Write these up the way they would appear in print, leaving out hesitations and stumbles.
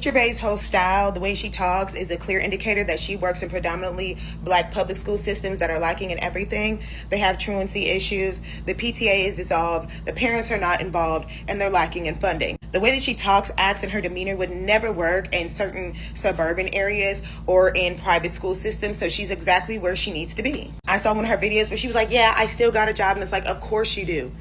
Teacher Bay's whole style, the way she talks, is a clear indicator that she works in predominantly black public school systems that are lacking in everything. They have truancy issues, the PTA is dissolved, the parents are not involved, and they're lacking in funding. The way that she talks, acts, and her demeanor would never work in certain suburban areas or in private school systems, so she's exactly where she needs to be. I saw one of her videos where she was like, yeah, I still got a job, and it's like, of course you do.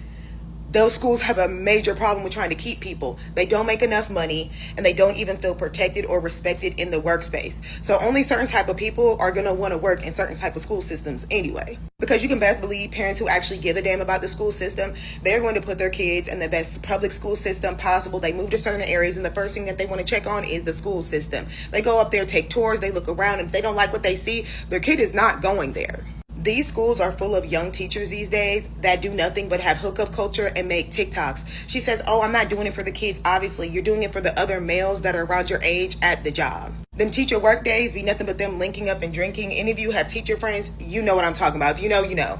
Those schools have a major problem with trying to keep people. They don't make enough money, and they don't even feel protected or respected in the workspace. So only certain type of people are going to want to work in certain type of school systems anyway. Because you can best believe parents who actually give a damn about the school system, they're going to put their kids in the best public school system possible. They move to certain areas, and the first thing that they want to check on is the school system. They go up there, take tours, they look around, and if they don't like what they see, their kid is not going there. These schools are full of young teachers these days that do nothing but have hookup culture and make TikToks. She says, oh, I'm not doing it for the kids. Obviously, you're doing it for the other males that are around your age at the job. Them teacher work days be nothing but them linking up and drinking. Any of you have teacher friends, you know what I'm talking about. If you know, you know.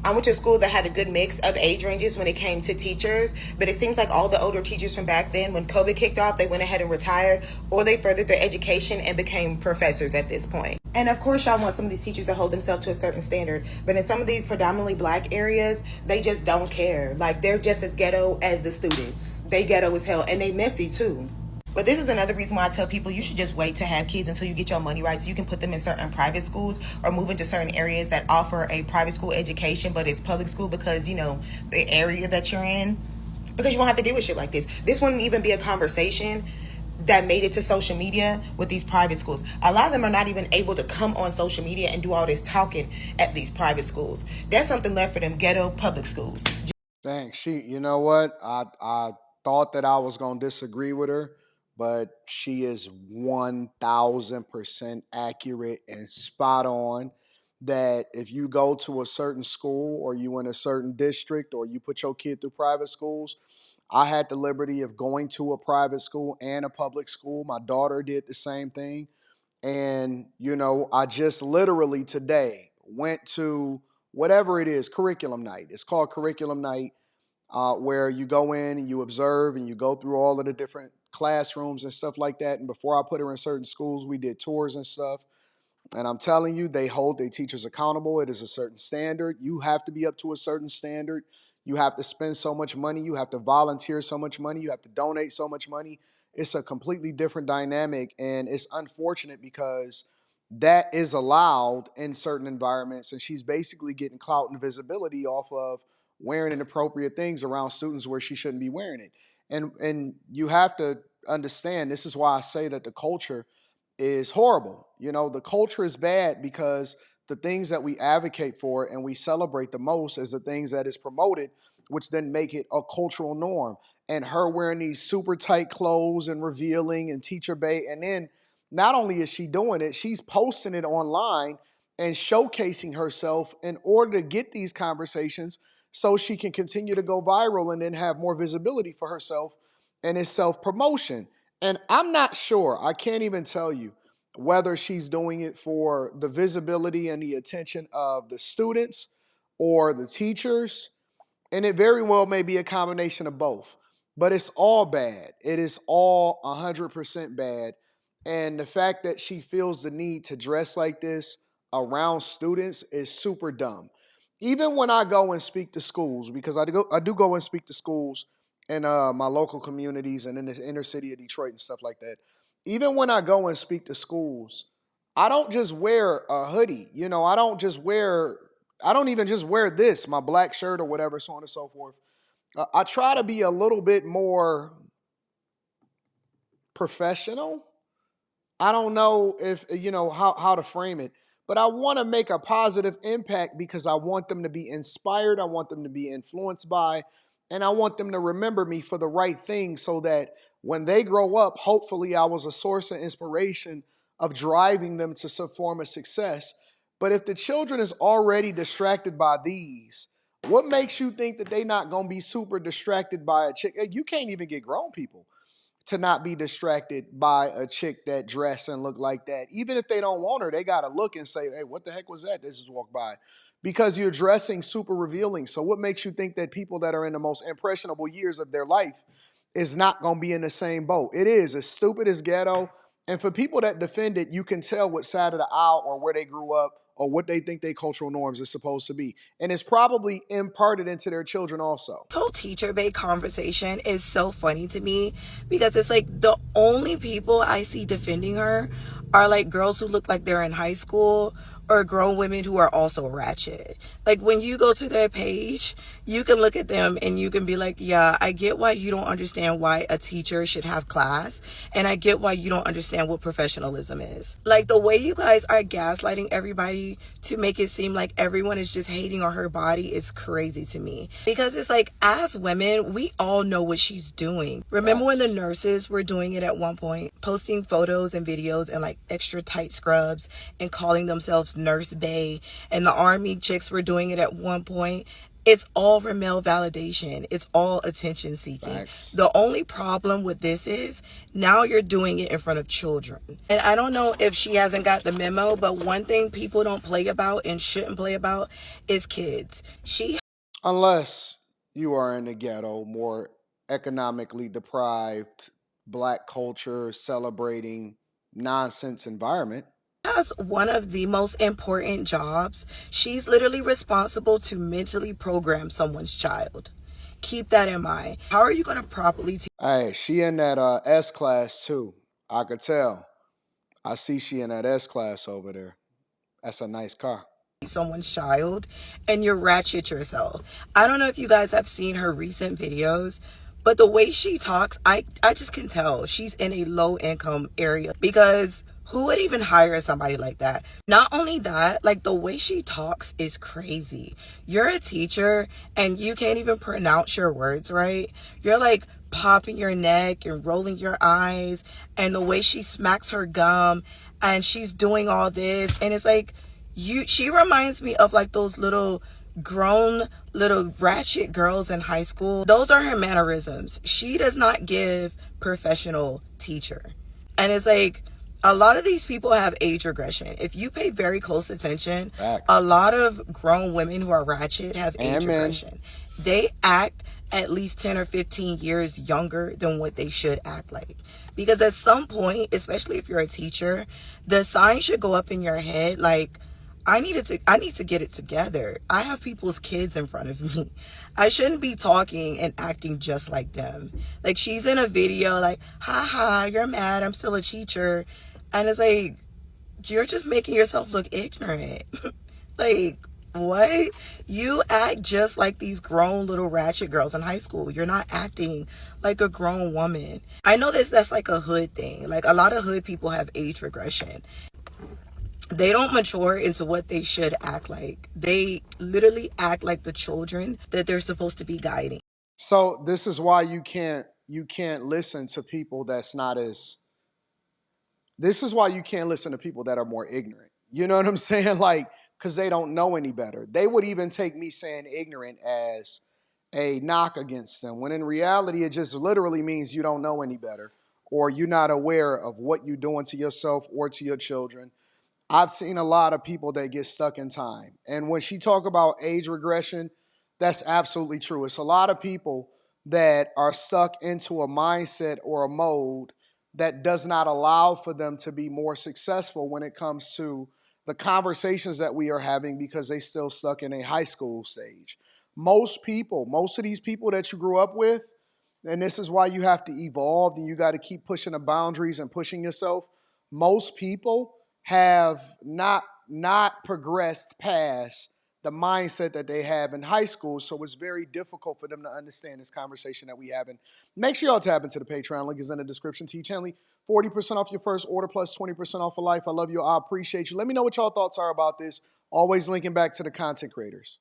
I went to a school that had a good mix of age ranges when it came to teachers, but it seems like all the older teachers from back then, when COVID kicked off, they went ahead and retired, or they furthered their education and became professors at this point. And of course, y'all want some of these teachers to hold themselves to a certain standard, but in some of these predominantly black areas, they just don't care. Like, they're just as ghetto as the students. They ghetto as hell, and they messy too. But this is another reason why I tell people you should just wait to have kids until you get your money right, so you can put them in certain private schools or move into certain areas that offer a private school education, but it's public school because, you know, the area that you're in, because you won't have to deal with shit like this. This wouldn't even be a conversation that made it to social media with these private schools. A lot of them are not even able to come on social media and do all this talking at these private schools. That's something left for them ghetto public schools. Thanks. You know what? I thought that I was going to disagree with her, but she is 1000% accurate and spot on. That if you go to a certain school or you in a certain district or you put your kid through private schools, I had the liberty of going to a private school and a public school. My daughter did the same thing. And, I just literally today went to whatever it is, curriculum night. It's called curriculum night, where you go in and you observe and you go through all of the different classrooms and stuff like that. And before I put her in certain schools, we did tours and stuff. And I'm telling you, they hold their teachers accountable. It is a certain standard. You have to be up to a certain standard. You have to spend so much money. You have to volunteer so much money. You have to donate so much money. It's a completely different dynamic. And it's unfortunate because that is allowed in certain environments. And she's basically getting clout and visibility off of wearing inappropriate things around students where she shouldn't be wearing it. And you have to understand, this is why I say that the culture is horrible. The culture is bad because the things that we advocate for and we celebrate the most is the things that is promoted, which then make it a cultural norm. And her wearing these super tight clothes and revealing and teacher bait. And then not only is she doing it, she's posting it online and showcasing herself in order to get these conversations so she can continue to go viral and then have more visibility for herself. And it's self-promotion. And I'm not sure, I can't even tell you whether she's doing it for the visibility and the attention of the students or the teachers. And it very well may be a combination of both. But it's all bad. It is all 100% bad. And the fact that she feels the need to dress like this around students is super dumb. Even when I go and speak to schools, because I do go and speak to schools in my local communities and in the inner city of Detroit and stuff like that. Even when I go and speak to schools, I don't just wear a hoodie. I don't even just wear this, my black shirt or whatever, so on and so forth. I try to be a little bit more professional. I don't know if, how to frame it, but I want to make a positive impact because I want them to be inspired. I want them to be influenced by, and I want them to remember me for the right thing so that when they grow up, hopefully I was a source of inspiration of driving them to some form of success. But if the children is already distracted by these, what makes you think that they not going to be super distracted by a chick? You can't even get grown people to not be distracted by a chick that dress and look like that. Even if they don't want her, they got to look and say, hey, what the heck was that? This just walked by. Because you're dressing super revealing. So what makes you think that people that are in the most impressionable years of their life is not going to be in the same boat. It is as stupid as Ghetto. And for people that defend it, you can tell what side of the aisle or where they grew up or what they think their cultural norms is supposed to be. And it's probably imparted into their children also. This whole teacher bait conversation is so funny to me because it's like the only people I see defending her are like girls who look like they're in high school or grown women who are also ratchet. Like when you go to their page, you can look at them and you can be like, yeah, I get why you don't understand why a teacher should have class, and I get why you don't understand what professionalism is. Like the way you guys are gaslighting everybody to make it seem like everyone is just hating on her body is crazy to me. Because it's like, as women, we all know what she's doing. Remember when the nurses were doing it at one point, posting photos and videos in like extra tight scrubs and calling themselves Nurse Bay, and the army chicks were doing it at one point. It's all for male validation. It's all attention seeking. Facts. The only problem with this is now you're doing it in front of children. And I don't know if she hasn't got the memo, but one thing people don't play about and shouldn't play about is kids. Unless you are in the ghetto, more economically deprived, black culture celebrating nonsense environment. Has one of the most important jobs. She's literally responsible to mentally program someone's child. Keep that in mind. How are you going to properly teach Hey, she in that S class too. I could tell. I see she in that S class over there. That's a nice car. someone's child and you're ratchet yourself? I don't know if you guys have seen her recent videos, but the way she talks, I just can tell she's in a low income area, because who would even hire somebody like that? Not only that, like the way she talks is crazy. You're a teacher and you can't even pronounce your words right. You're like popping your neck and rolling your eyes, and the way she smacks her gum and she's doing all this, and it's like, she reminds me of like those little grown little ratchet girls in high school. Those are her mannerisms. She does not give professional teacher. And it's like, a lot of these people have age regression. If you pay very close attention, Facts. a lot of grown women who are ratchet have age regression. They act at least 10 or 15 years younger than what they should act like. Because at some point, especially if you're a teacher, the sign should go up in your head like, I need to get it together. I have people's kids in front of me. I shouldn't be talking and acting just like them. Like, she's in a video like, haha, you're mad, I'm still a teacher. And it's like, you're just making yourself look ignorant. Like, what? You act just like these grown little ratchet girls in high school. You're not acting like a grown woman. I know that's like a hood thing. Like, a lot of hood people have age regression. They don't mature into what they should act like. They literally act like the children that they're supposed to be guiding. So this is why you can't listen to people that's not as. This is why you can't listen to people that are more ignorant. You know what I'm saying? Like, because they don't know any better. They would even take me saying ignorant as a knock against them, when in reality it just literally means you don't know any better, or you're not aware of what you're doing to yourself or to your children. I've seen a lot of people that get stuck in time. And when she talk about age regression, that's absolutely true. It's a lot of people that are stuck into a mindset or a mode that does not allow for them to be more successful when it comes to the conversations that we are having, because they still stuck in a high school stage. Most people, most of these people that you grew up with, and this is why you have to evolve and you got to keep pushing the boundaries and pushing yourself. Most people have not progressed past the mindset that they have in high school, so it's very difficult for them to understand this conversation that we have. And make sure y'all tap into the Patreon. Link is in the description. Teach Henley, 40% off your first order plus 20% off for life. I love you. I appreciate you. Let me know what y'all thoughts are about this. Always linking back to the content creators.